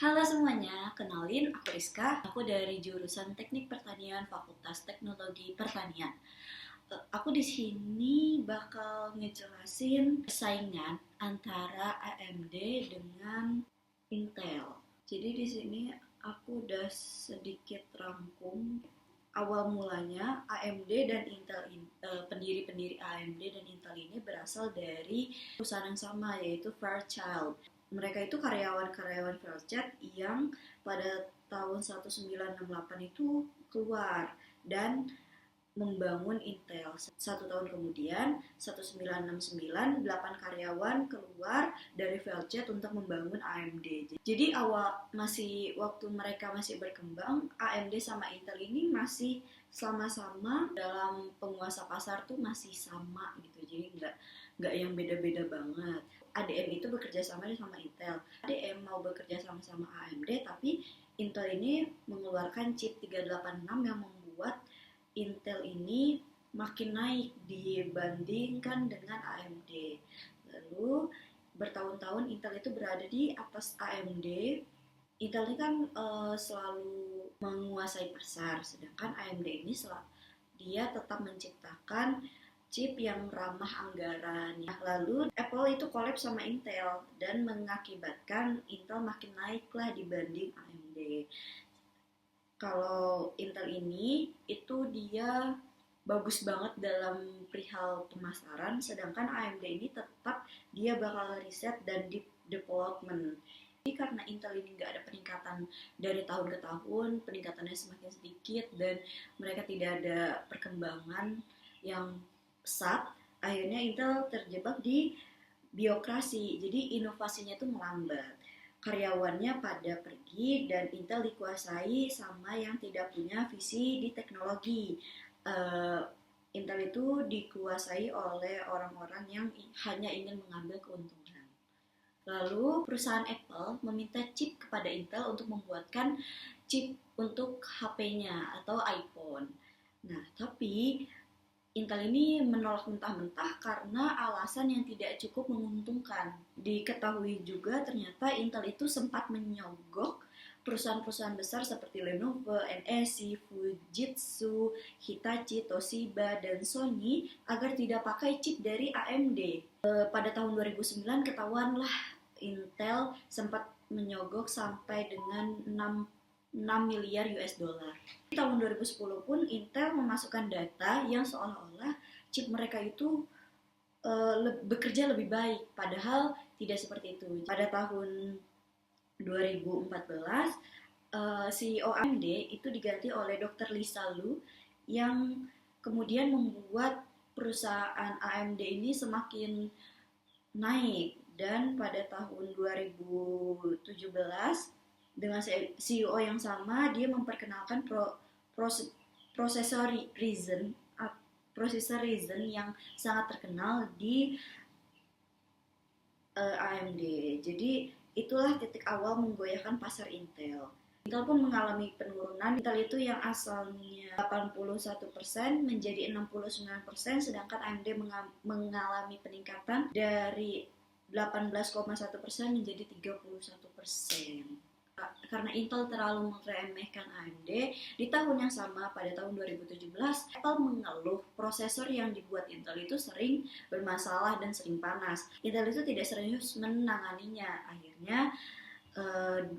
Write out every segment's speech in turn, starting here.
Halo semuanya, kenalin aku Rizka. Aku dari jurusan Teknik Pertanian Fakultas Teknologi Pertanian. Aku di sini bakal ngejelasin persaingan antara AMD dengan Intel. Jadi di sini aku udah sedikit rangkum awal mulanya AMD dan Intel pendiri-pendiri AMD dan Intel ini berasal dari perusahaan yang sama, yaitu Fairchild. Mereka itu karyawan-karyawan Fairchild yang pada tahun 1968 itu keluar dan membangun Intel. Satu tahun kemudian, 1969, 8 karyawan keluar dari Fairchild untuk membangun AMD. Jadi waktu mereka masih berkembang, AMD sama Intel ini masih sama-sama dalam penguasa pasar tuh masih sama gitu. Jadi nggak yang beda-beda banget. ADM itu bekerja sama Intel. ADM mau bekerja sama AMD, tapi Intel ini mengeluarkan chip 386 yang membuat Intel ini makin naik dibandingkan dengan AMD. Lalu bertahun-tahun Intel itu berada di atas AMD. Intel ini kan selalu menguasai pasar, sedangkan AMD ini dia tetap menciptakan chip yang ramah anggaran. Lalu Apple itu collab sama Intel dan mengakibatkan Intel makin naik lah dibanding AMD. Kalau Intel ini itu dia bagus banget dalam perihal pemasaran, sedangkan AMD ini tetap dia bakal riset dan deep development. Jadi karena Intel ini nggak ada peningkatan dari tahun ke tahun, peningkatannya semakin sedikit dan mereka tidak ada perkembangan yang pesat, akhirnya Intel terjebak di biokrasi, jadi inovasinya itu melambat. Karyawannya pada pergi dan Intel dikuasai sama yang tidak punya visi di teknologi. Uh, Intel itu dikuasai oleh orang-orang yang hanya ingin mengambil keuntungan. Lalu perusahaan Apple meminta chip kepada Intel untuk membuatkan chip untuk HP-nya atau iPhone. Nah, tapi Intel ini menolak mentah-mentah karena alasan yang tidak cukup menguntungkan. Diketahui juga ternyata Intel itu sempat menyogok perusahaan-perusahaan besar seperti Lenovo, NEC, Fujitsu, Hitachi, Toshiba, dan Sony agar tidak pakai chip dari AMD. Pada tahun 2009 ketahuanlah Intel sempat menyogok sampai dengan 6 miliar US dollar. Di tahun 2010 pun Intel memasukkan data yang seolah-olah chip mereka itu bekerja lebih baik, padahal tidak seperti itu. Pada tahun 2014, CEO AMD itu diganti oleh Dr. Lisa Lu yang kemudian membuat perusahaan AMD ini semakin naik, dan pada tahun 2017 dengan CEO yang sama dia memperkenalkan prosesor Ryzen yang sangat terkenal di AMD. Jadi itulah titik awal menggoyahkan pasar Intel. Intel pun mengalami penurunan. Intel itu yang asalnya 81% menjadi 69%, sedangkan AMD mengalami peningkatan dari 18,1% menjadi 31%. Karena Intel terlalu meremehkan AMD, di tahun yang sama pada tahun 2017 Apple mengeluh prosesor yang dibuat Intel itu sering bermasalah dan sering panas. Intel itu tidak serius menanganinya. Akhirnya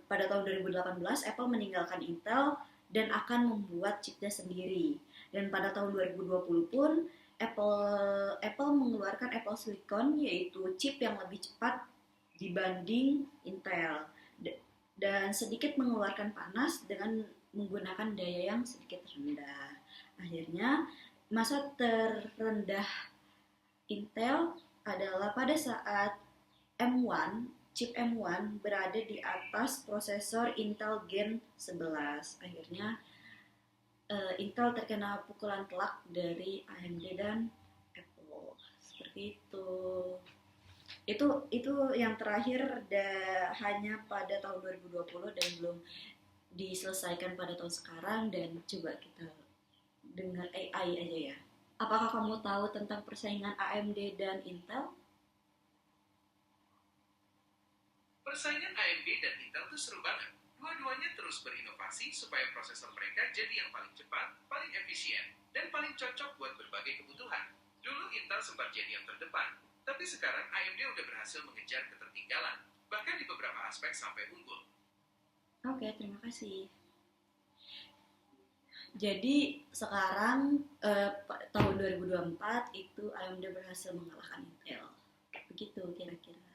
pada tahun 2018 Apple meninggalkan Intel dan akan membuat chipnya sendiri. Dan pada tahun 2020 pun Apple mengeluarkan Apple Silicon, yaitu chip yang lebih cepat dibanding Intel dan sedikit mengeluarkan panas dengan menggunakan daya yang sedikit rendah. Akhirnya masa terendah Intel adalah pada saat chip M1 berada di atas prosesor Intel Gen 11. Akhirnya Intel terkena pukulan telak dari AMD dan Apple. Seperti itu. Itu yang terakhir hanya pada tahun 2020 dan belum diselesaikan pada tahun sekarang. Dan coba kita dengar AI aja ya. Apakah kamu tahu tentang persaingan AMD dan Intel? Persaingan AMD dan Intel tuh seru banget. Dua-duanya terus berinovasi supaya prosesor mereka jadi yang paling cepat, paling efisien, dan paling cocok buat berbagai kebutuhan. Dulu Intel sempat jadi yang terdepan, tapi sekarang AMD udah berhasil mengejar ketertinggalan, bahkan di beberapa aspek sampai unggul. Oke, terima kasih. Jadi sekarang tahun 2024 itu AMD berhasil mengalahkan Intel. Begitu kira-kira.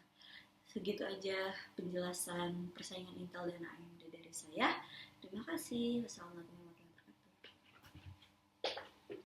Segitu aja penjelasan persaingan Intel dan AMD dari saya. Terima kasih. Wassalamualaikum